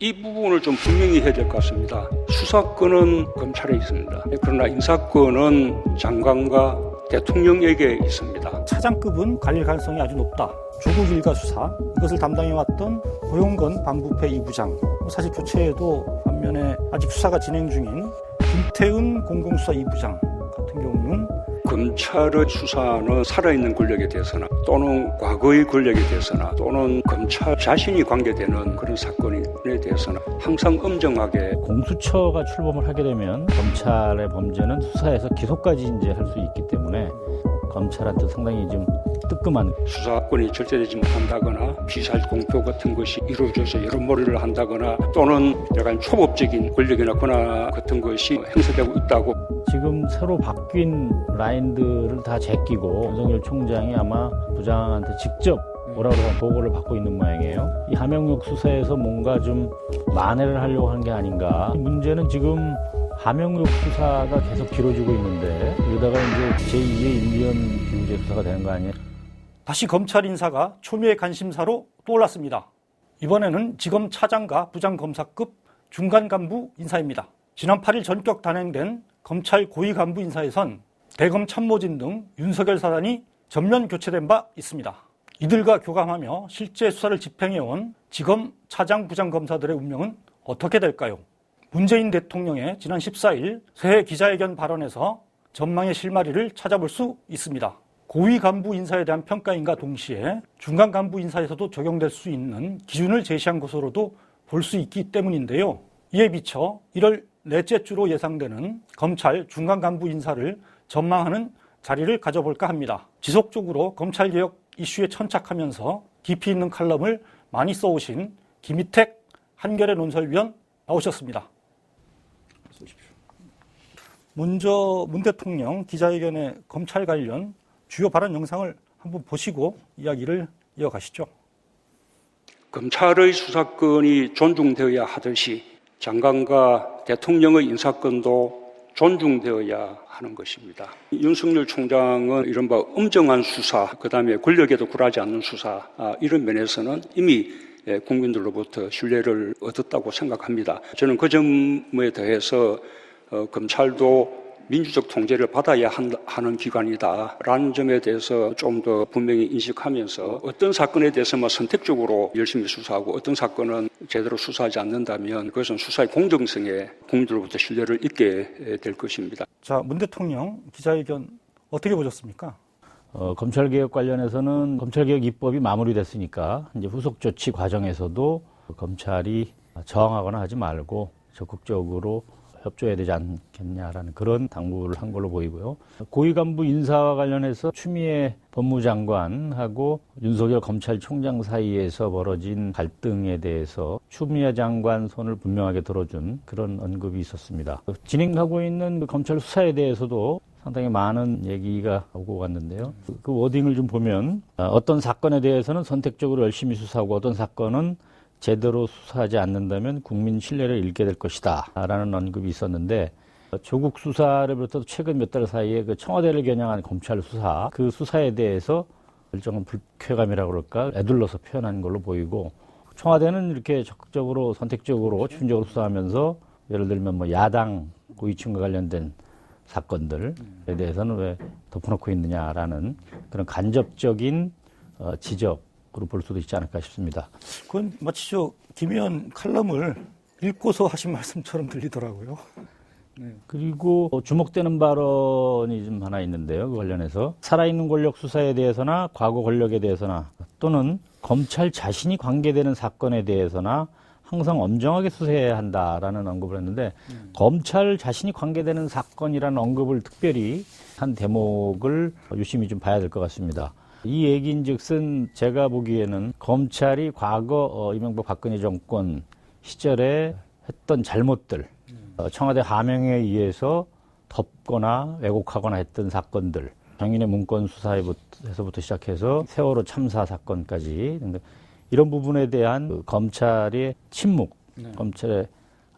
이 부분을 좀 분명히 해야 될 것 같습니다. 수사권은 검찰에 있습니다. 그러나 인사권은 장관과 대통령에게 있습니다. 차장급은 갈릴 가능성이 아주 높다. 조국 일가 수사, 이것을 담당해왔던 고용건 반부패 2부장, 사실 교체에도 반면에 아직 수사가 진행 중인 김태은 공공수사 2부장 같은 경우는 검찰의 수사는 살아있는 권력에 대해서나 또는 과거의 권력에 대해서나 또는 검찰 자신이 관계되는 그런 사건에 대해서는 항상 엄정하게 공수처가 출범을 하게 되면 검찰의 범죄는 수사에서 기소까지 이제 할 수 있기 때문에 검찰한테 상당히 좀 뜨끔한 수사권이 절대되지 못한다거나 비사실 공표 같은 것이 이루어져서 여론몰이를 한다거나 또는 약간 초법적인 권력이나 권한 같은 것이 행사되고 있다고. 지금 새로 바뀐 라인들을 다 제끼고 윤석열 총장이 아마 부장한테 직접 뭐라고 하면 보고를 받고 있는 모양이에요. 이 하명록 수사에서 뭔가 좀 만회를 하려고 하는 게 아닌가. 문제는 지금 하명록 수사가 계속 길어지고 있는데 이러다가 이제 제2의 임기현 비무제 수사가 되는 거 아니에요? 다시 검찰 인사가 초미의 관심사로 떠올랐습니다. 이번에는 지검 차장과 부장검사급 중간 간부 인사입니다. 지난 8일 전격 단행된 검찰 고위 간부 인사에선 대검 참모진 등 윤석열 사단이 전면 교체된 바 있습니다. 이들과 교감하며 실제 수사를 집행해온 지검 차장 부장검사들의 운명은 어떻게 될까요? 문재인 대통령의 지난 14일 새해 기자회견 발언에서 전망의 실마리를 찾아볼 수 있습니다. 고위 간부 인사에 대한 평가인과 동시에 중간 간부 인사에서도 적용될 수 있는 기준을 제시한 것으로도 볼 수 있기 때문인데요. 이에 비춰 1월 넷째 주로 예상되는 검찰 중간 간부 인사를 전망하는 자리를 가져볼까 합니다. 지속적으로 검찰개혁 이슈에 천착하면서 깊이 있는 칼럼을 많이 써오신 김희택 한겨레 논설위원 나오셨습니다. 먼저 문 대통령 기자회견의 검찰 관련 주요 발언 영상을 한번 보시고 이야기를 이어가시죠. 검찰의 수사권이 존중되어야 하듯이 장관과 대통령의 인사권도 존중되어야 하는 것입니다. 윤석열 총장은 이른바 엄정한 수사, 그다음에 권력에도 굴하지 않는 수사, 이런 면에서는 이미 국민들로부터 신뢰를 얻었다고 생각합니다. 저는 그 점에 대해서 검찰도 민주적 통제를 받아야 하는 기관이다라는 점에 대해서 좀 더 분명히 인식하면서 어떤 사건에 대해서만 선택적으로 열심히 수사하고 어떤 사건은 제대로 수사하지 않는다면 그것은 수사의 공정성에 국민들로부터 신뢰를 잃게 될 것입니다. 자, 문 대통령 기자회견 어떻게 보셨습니까? 검찰개혁 관련해서는 검찰개혁 입법이 마무리됐으니까 이제 후속 조치 과정에서도 검찰이 저항하거나 하지 말고 적극적으로 협조해야 되지 않겠냐라는 그런 당부를 한 걸로 보이고요. 고위 간부 인사와 관련해서 추미애 법무장관하고 윤석열 검찰총장 사이에서 벌어진 갈등에 대해서 추미애 장관 손을 분명하게 들어준 그런 언급이 있었습니다. 진행하고 있는 검찰 수사에 대해서도 상당히 많은 얘기가 오고 갔는데요. 그 워딩을 좀 보면 어떤 사건에 대해서는 선택적으로 열심히 수사하고 어떤 사건은 제대로 수사하지 않는다면 국민 신뢰를 잃게 될 것이다 라는 언급이 있었는데 조국 수사로부터 최근 몇 달 사이에 그 청와대를 겨냥한 검찰 수사, 그 수사에 대해서 일정한 불쾌감이라고 그럴까 애둘러서 표현한 걸로 보이고 청와대는 이렇게 적극적으로 선택적으로 추진적으로 수사하면서 예를 들면 뭐 야당 고위층과 관련된 사건들에 대해서는 왜 덮어놓고 있느냐라는 그런 간접적인 지적으로 볼 수도 있지 않을까 싶습니다. 그건 마치 김 의원 칼럼을 읽고서 하신 말씀처럼 들리더라고요. 네. 그리고 주목되는 발언이 좀 하나 있는데요. 그 관련해서 살아있는 권력 수사에 대해서나 과거 권력에 대해서나 또는 검찰 자신이 관계되는 사건에 대해서나 항상 엄정하게 수사해야 한다라는 언급을 했는데 검찰 자신이 관계되는 사건이라는 언급을 특별히 한 대목을 유심히 좀 봐야 될 것 같습니다. 이 얘기인즉슨 제가 보기에는 검찰이 과거 이명박 박근혜 정권 시절에 했던 잘못들, 청와대 하명에 의해서 덮거나 왜곡하거나 했던 사건들, 장인의 문건 수사에서부터 시작해서 세월호 참사 사건까지 이런 부분에 대한 검찰의 침묵, 검찰의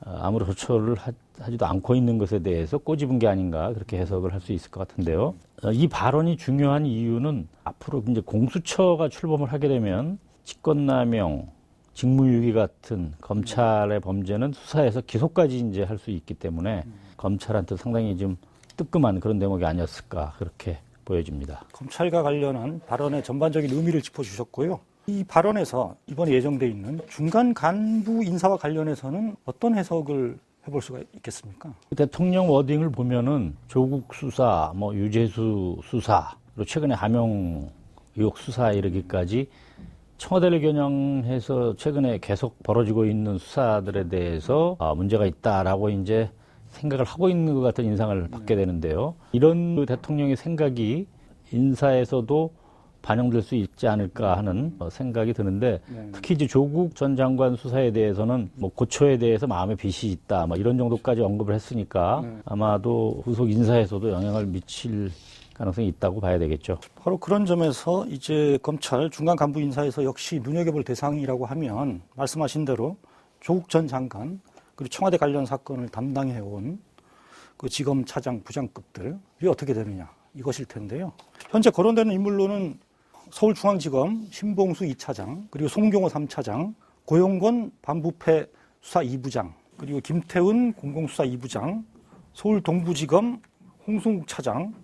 아무런 조처를 하지도 않고 있는 것에 대해서 꼬집은 게 아닌가 그렇게 해석을 할 수 있을 것 같은데요. 이 발언이 중요한 이유는 앞으로 이제 공수처가 출범을 하게 되면 직권남용, 직무유기 같은 검찰의 범죄는 수사에서 기소까지 이제 할 수 있기 때문에 검찰한테 상당히 좀 뜨끔한 그런 대목이 아니었을까 그렇게 보여집니다. 검찰과 관련한 발언의 전반적인 의미를 짚어주셨고요. 이 발언에서 이번에 예정돼 있는 중간 간부 인사와 관련해서는 어떤 해석을 해볼 수가 있겠습니까? 대통령 워딩을 보면은 조국 수사, 뭐 유재수 수사, 그리고 최근에 하명 의혹 수사에 이르기까지 청와대를 겨냥해서 최근에 계속 벌어지고 있는 수사들에 대해서 문제가 있다라고 이제 생각을 하고 있는 것 같은 인상을 받게 되는데요. 이런 대통령의 생각이 인사에서도 반영될 수 있지 않을까 하는 생각이 드는데 특히 이제 조국 전 장관 수사에 대해서는 뭐 고초에 대해서 마음의 빚이 있다, 뭐 이런 정도까지 언급을 했으니까 아마도 후속 인사에서도 영향을 미칠 가능성이 있다고 봐야 되겠죠. 바로 그런 점에서 이제 검찰 중간 간부 인사에서 역시 눈여겨볼 대상이라고 하면 말씀하신 대로 조국 전 장관 그리고 청와대 관련 사건을 담당해온 그 지검 차장 부장급들이 어떻게 되느냐 이것일 텐데요. 현재 거론되는 인물로는 서울중앙지검 신봉수 2차장 그리고 송경호 3차장 고용권 반부패 수사 2부장 그리고 김태훈 공공수사 2부장 서울동부지검 홍승욱 차장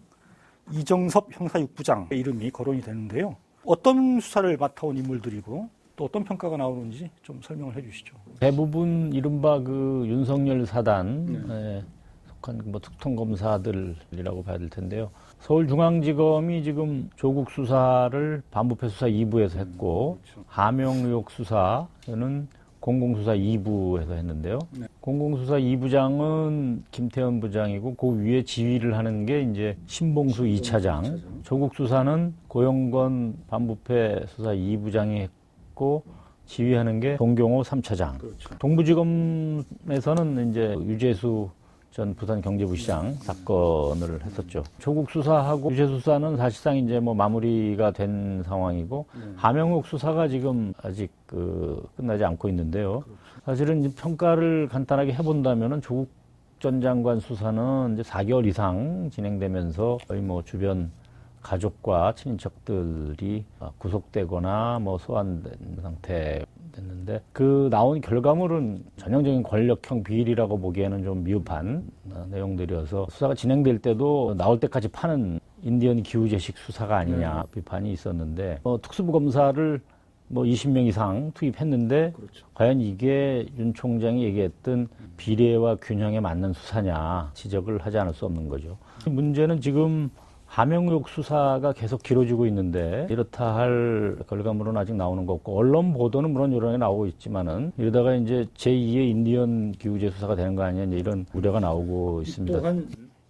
이정섭 형사 6부장의 이름이 거론이 되는데요. 어떤 수사를 맡아온 인물들이고 또 어떤 평가가 나오는지 좀 설명을 해 주시죠. 대부분 이른바 그 윤석열 사단에 속한 뭐 특통검사들이라고 봐야 될 텐데요. 서울중앙지검이 지금 조국 수사를 반부패 수사 2부에서 했고 하명 의혹 수사는 공공수사 2부에서 했는데요. 공공수사 2부장은 김태현 부장이고 그 위에 지휘를 하는 게 이제 신봉수 2차장. 조국 수사는 고용건 반부패 수사 2부장이 했고 지휘하는 게 동경호 3차장. 동부지검에서는 이제 유재수 전 부산경제부시장 사건을 했었죠. 조국 수사하고 유재수 수사는 사실상 이제 뭐 마무리가 된 상황이고 하명욱 수사가 지금 아직 끝나지 않고 있는데요. 사실은 이제 평가를 간단하게 해본다면은 조국 전 장관 수사는 이제 4개월 이상 진행되면서 거의 뭐 주변 가족과 친인척들이 구속되거나 뭐 소환된 상태 됐는데 그 나온 결과물은 전형적인 권력형 비리라고 보기에는 좀 미흡한 내용들이어서 수사가 진행될 때도 나올 때까지 파는 인디언 기우제식 수사가 아니냐 비판이 있었는데 특수부 검사를 뭐 20명 이상 투입했는데 과연 이게 윤 총장이 얘기했던 비례와 균형에 맞는 수사냐 지적을 하지 않을 수 없는 거죠. 문제는 지금 하명의혹 수사가 계속 길어지고 있는데 이렇다 할 결과물은 아직 나오는 거 없고 언론 보도는 물론 여러 개 나오고 있지만은 이러다가 이제 제2의 인디언 기우제 수사가 되는 거 아니냐 이제 이런 우려가 나오고 있습니다. 또한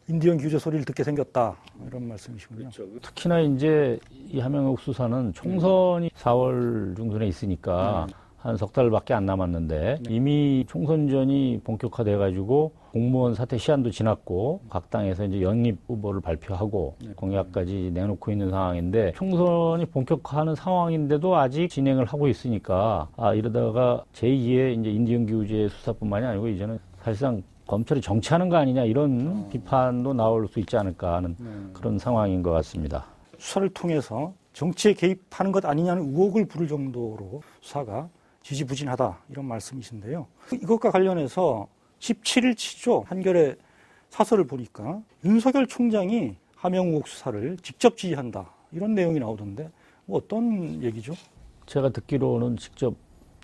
인디언 기우제 소리를 듣게 생겼다 이런 말씀이시군요. 특히나 이제 이 하명의혹 수사는 총선이 4월 중순에 있으니까 한 석 달밖에 안 남았는데 이미 총선전이 본격화돼가지고 공무원 사퇴 시한도 지났고 각 당에서 이제 영입 후보를 발표하고 공약까지 내놓고 있는 상황인데 총선이 본격화하는 상황인데도 아직 진행을 하고 있으니까 이러다가 제2의 이제 인디언 기우제 수사뿐만이 아니고 이제는 사실상 검찰이 정치하는 거 아니냐 이런 비판도 나올 수 있지 않을까 하는 그런 상황인 것 같습니다. 수사를 통해서 정치에 개입하는 것 아니냐는 의혹을 부를 정도로 수사가 지지부진하다 이런 말씀이신데요. 이것과 관련해서 17일 치죠. 한겨레 사설을 보니까 윤석열 총장이 하명의혹 수사를 직접 지휘한다 이런 내용이 나오던데 뭐 어떤 얘기죠? 제가 듣기로는 직접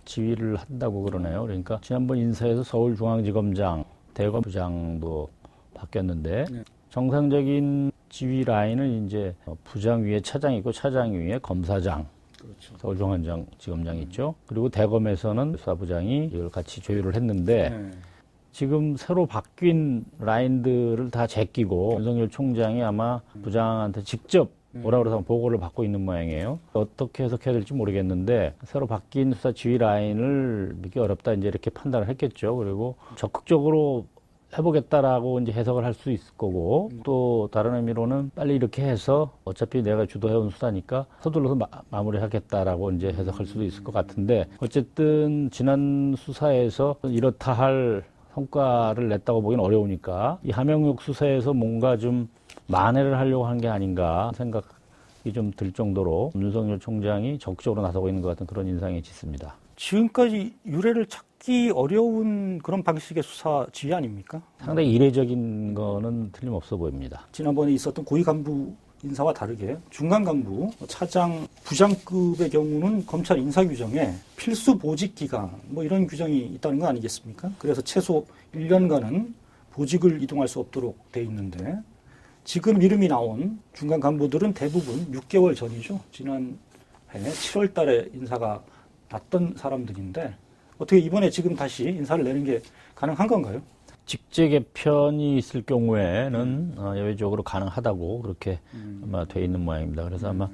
지휘를 한다고 그러네요. 그러니까 지난번 인사에서 서울중앙지검장, 대검부장도 바뀌었는데 정상적인 지휘 라인은 이제 부장 위에 차장이 있고 차장 위에 검사장, 서울중앙지검장이 있죠. 그리고 대검에서는 수사부장이 이걸 같이 조율을 했는데 지금 새로 바뀐 라인들을 다 제끼고 윤석열 총장이 아마 부장한테 직접 뭐라 그래서 보고를 받고 있는 모양이에요. 어떻게 해석해야 될지 모르겠는데 새로 바뀐 수사 지휘 라인을 믿기 어렵다 이제 이렇게 판단을 했겠죠. 그리고 적극적으로 해보겠다라고 이제 해석을 할 수 있을 거고 또 다른 의미로는 빨리 이렇게 해서 어차피 내가 주도해온 수사니까 서둘러서 마무리하겠다라고 이제 해석할 수도 있을 것 같은데 어쨌든 지난 수사에서 이렇다 할 성과를 냈다고 보기는 어려우니까 이 하명의혹 수사에서 뭔가 좀 만회를 하려고 한 게 아닌가 생각이 좀 들 정도로 윤석열 총장이 적극적으로 나서고 있는 것 같은 그런 인상이 짙습니다. 지금까지 유례를 찾기 어려운 그런 방식의 수사 지휘 아닙니까? 상당히 이례적인 거는 틀림없어 보입니다. 지난번에 있었던 고위 간부 인사와 다르게 중간 간부, 차장, 부장급의 경우는 검찰 인사 규정에 필수 보직 기간 뭐 이런 규정이 있다는 거 아니겠습니까? 그래서 최소 1년간은 보직을 이동할 수 없도록 돼 있는데 지금 이름이 나온 중간 간부들은 대부분 6개월 전이죠. 지난해 7월 달에 인사가 났던 사람들인데 어떻게 이번에 지금 다시 인사를 내는 게 가능한 건가요? 직제 개편이 있을 경우에는 예외적으로 가능하다고 그렇게 아마 돼 있는 모양입니다. 그래서 아마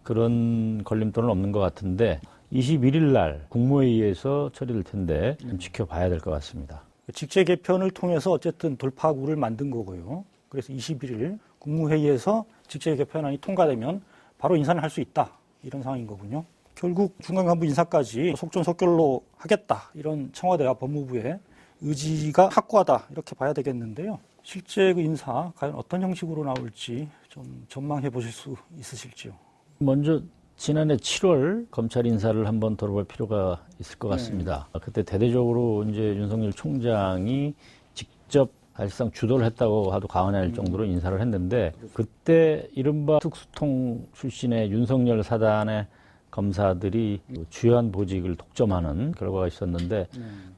그런 걸림돌은 없는 것 같은데 21일 날 국무회의에서 처리될 텐데 좀 지켜봐야 될 것 같습니다. 직제 개편을 통해서 어쨌든 돌파구를 만든 거고요. 그래서 21일 국무회의에서 직제 개편안이 통과되면 바로 인사를 할 수 있다. 이런 상황인 거군요. 결국 중간 간부 인사까지 속전속결로 하겠다. 이런 청와대와 법무부의 의지가 확고하다. 이렇게 봐야 되겠는데요. 실제 그 인사 과연 어떤 형식으로 나올지 좀 전망해 보실 수 있으실지요? 먼저 지난해 7월 검찰 인사를 한번 돌아볼 필요가 있을 것 같습니다. 그때 대대적으로 이제 윤석열 총장이 직접 사실상 주도를 했다고 하도 과언할 정도로 인사를 했는데 그때 이른바 특수통 출신의 윤석열 사단의 검사들이 주요한 보직을 독점하는 결과가 있었는데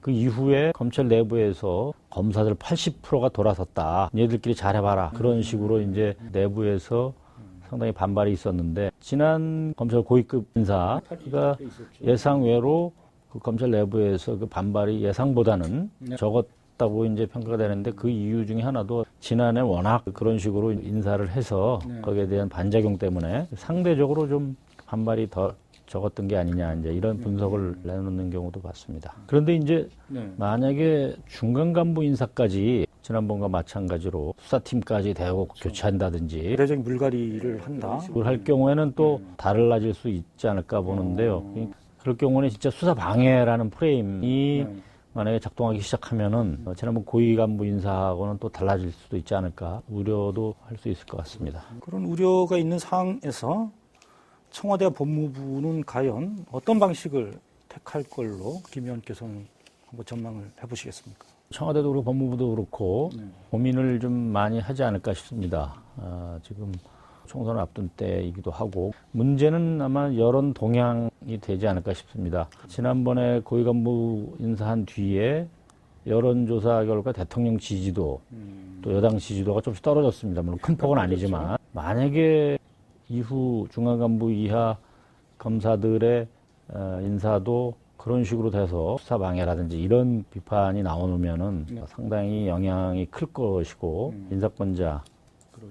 그 이후에 검찰 내부에서 검사들 80%가 돌아섰다. 얘들끼리 잘해봐라. 그런 식으로 이제 내부에서 상당히 반발이 있었는데 지난 검찰 고위급 인사가 예상외로 그 검찰 내부에서 그 반발이 예상보다는 적었다고 이제 평가가 되는데 그 이유 중에 하나도 지난해 워낙 그런 식으로 인사를 해서 거기에 대한 반작용 때문에 상대적으로 좀 반발이 더 적었던 게 아니냐 이제 이런 분석을 내놓는 경우도 봤습니다. 그런데 이제 만약에 중간 간부 인사까지 지난번과 마찬가지로 수사팀까지 대거 교체한다든지 대대적인 물갈이를 한다. 그걸 할 경우에는 또 달라질 수 있지 않을까 보는데요. 그럴 경우는 진짜 수사 방해라는 프레임이 만약에 작동하기 시작하면은 지난번 고위 간부 인사하고는 또 달라질 수도 있지 않을까 우려도 할 수 있을 것 같습니다. 그런 우려가 있는 상황에서 청와대와 법무부는 과연 어떤 방식을 택할 걸로 김 의원께서는 한번 전망을 해보시겠습니까? 청와대도 그렇고 법무부도 그렇고 고민을 좀 많이 하지 않을까 싶습니다. 지금 총선을 앞둔 때이기도 하고 문제는 아마 여론 동향이 되지 않을까 싶습니다. 지난번에 고위 간부 인사한 뒤에 여론조사 결과 대통령 지지도 또 여당 지지도가 좀씩 떨어졌습니다. 물론 큰 폭은 아니지만 만약에 이후 중간간부 이하 검사들의 인사도 그런 식으로 돼서 수사 방해라든지 이런 비판이 나오면은 상당히 영향이 클 것이고 인사권자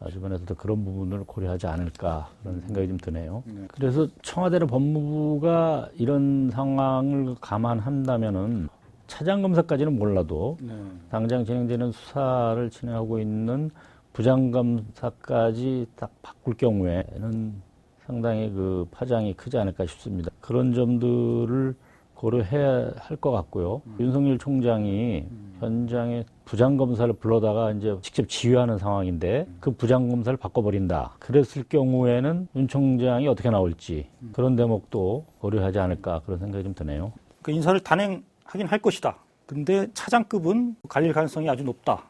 주변에서도 그런 부분을 고려하지 않을까 그런 생각이 좀 드네요. 그래서 청와대나 법무부가 이런 상황을 감안한다면은 차장검사까지는 몰라도 당장 진행되는 수사를 진행하고 있는 부장검사까지 딱 바꿀 경우에는 상당히 그 파장이 크지 않을까 싶습니다. 그런 점들을 고려해야 할 것 같고요. 윤석열 총장이 현장에 부장검사를 불러다가 이제 직접 지휘하는 상황인데 그 부장검사를 바꿔버린다. 그랬을 경우에는 윤 총장이 어떻게 나올지 그런 대목도 고려하지 않을까 그런 생각이 좀 드네요. 그 인사를 단행하긴 할 것이다. 근데 차장급은 갈릴 가능성이 아주 높다.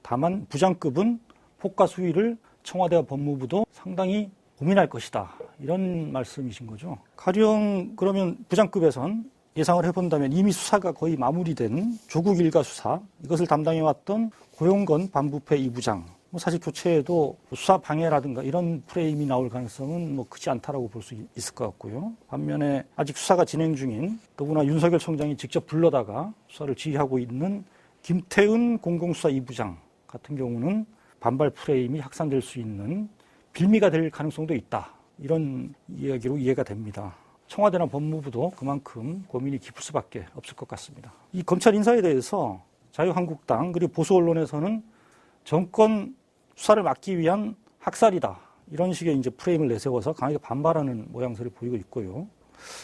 다만 부장급은 폭과 수위를 청와대와 법무부도 상당히 고민할 것이다. 이런 말씀이신 거죠. 가령 그러면 부장급에선 예상을 해본다면 이미 수사가 거의 마무리된 조국 일가 수사 이것을 담당해왔던 고용건 반부패 2부장 사실 교체에도 수사 방해라든가 이런 프레임이 나올 가능성은 뭐 크지 않다라고 볼 수 있을 것 같고요. 반면에 아직 수사가 진행 중인 더구나 윤석열 총장이 직접 불러다가 수사를 지휘하고 있는 김태은 공공수사 2부장 같은 경우는 반발 프레임이 확산될 수 있는 빌미가 될 가능성도 있다. 이런 이야기로 이해가 됩니다. 청와대나 법무부도 그만큼 고민이 깊을 수밖에 없을 것 같습니다. 이 검찰 인사에 대해서 자유한국당 그리고 보수 언론에서는 정권 수사를 막기 위한 학살이다. 이런 식의 이제 프레임을 내세워서 강하게 반발하는 모양새를 보이고 있고요.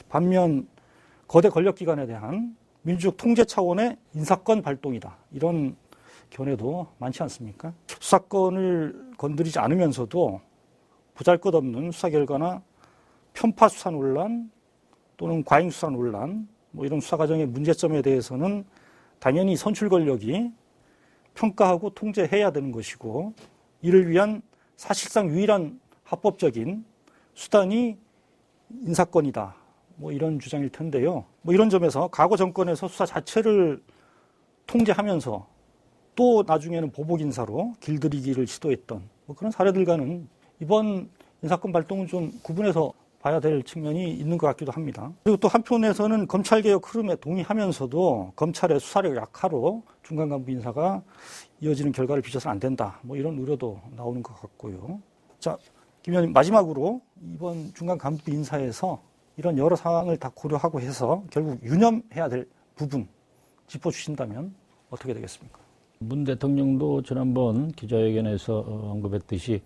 반면 거대 권력기관에 대한 민주적 통제 차원의 인사권 발동이다. 이런 견해도 많지 않습니까? 수사권을 건드리지 않으면서도 보잘것없는 수사 결과나 편파 수사 논란 또는 과잉 수사 논란 뭐 이런 수사 과정의 문제점에 대해서는 당연히 선출 권력이 평가하고 통제해야 되는 것이고, 이를 위한 사실상 유일한 합법적인 수단이 인사권이다. 뭐 이런 주장일 텐데요. 뭐 이런 점에서 과거 정권에서 수사 자체를 통제하면서 또 나중에는 보복 인사로 길들이기를 시도했던 뭐 그런 사례들과는 이번 인사권 발동은 좀 구분해서 봐야 될 측면이 있는 것 같기도 합니다. 그리고 또 한편에서는 검찰개혁 흐름에 동의하면서도 검찰의 수사력 약화로 중간 간부 인사가 이어지는 결과를 빚어서는 안 된다. 뭐 이런 우려도 나오는 것 같고요. 자, 김 의원님, 마지막으로 이번 중간 간부 인사에서 이런 여러 상황을 다 고려하고 해서 결국 유념해야 될 부분 짚어주신다면 어떻게 되겠습니까? 문 대통령도 지난번 기자회견에서 언급했듯이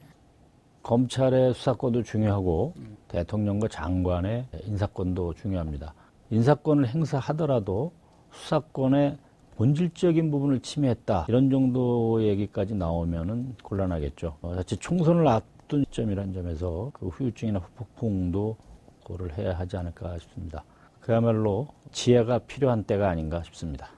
검찰의 수사권도 중요하고 대통령과 장관의 인사권도 중요합니다. 인사권을 행사하더라도 수사권의 본질적인 부분을 침해했다. 이런 정도 얘기까지 나오면은 곤란하겠죠. 자칫 총선을 앞둔 시점이라는 점에서 그 후유증이나 후폭풍도 고려를 해야 하지 않을까 싶습니다. 그야말로 지혜가 필요한 때가 아닌가 싶습니다.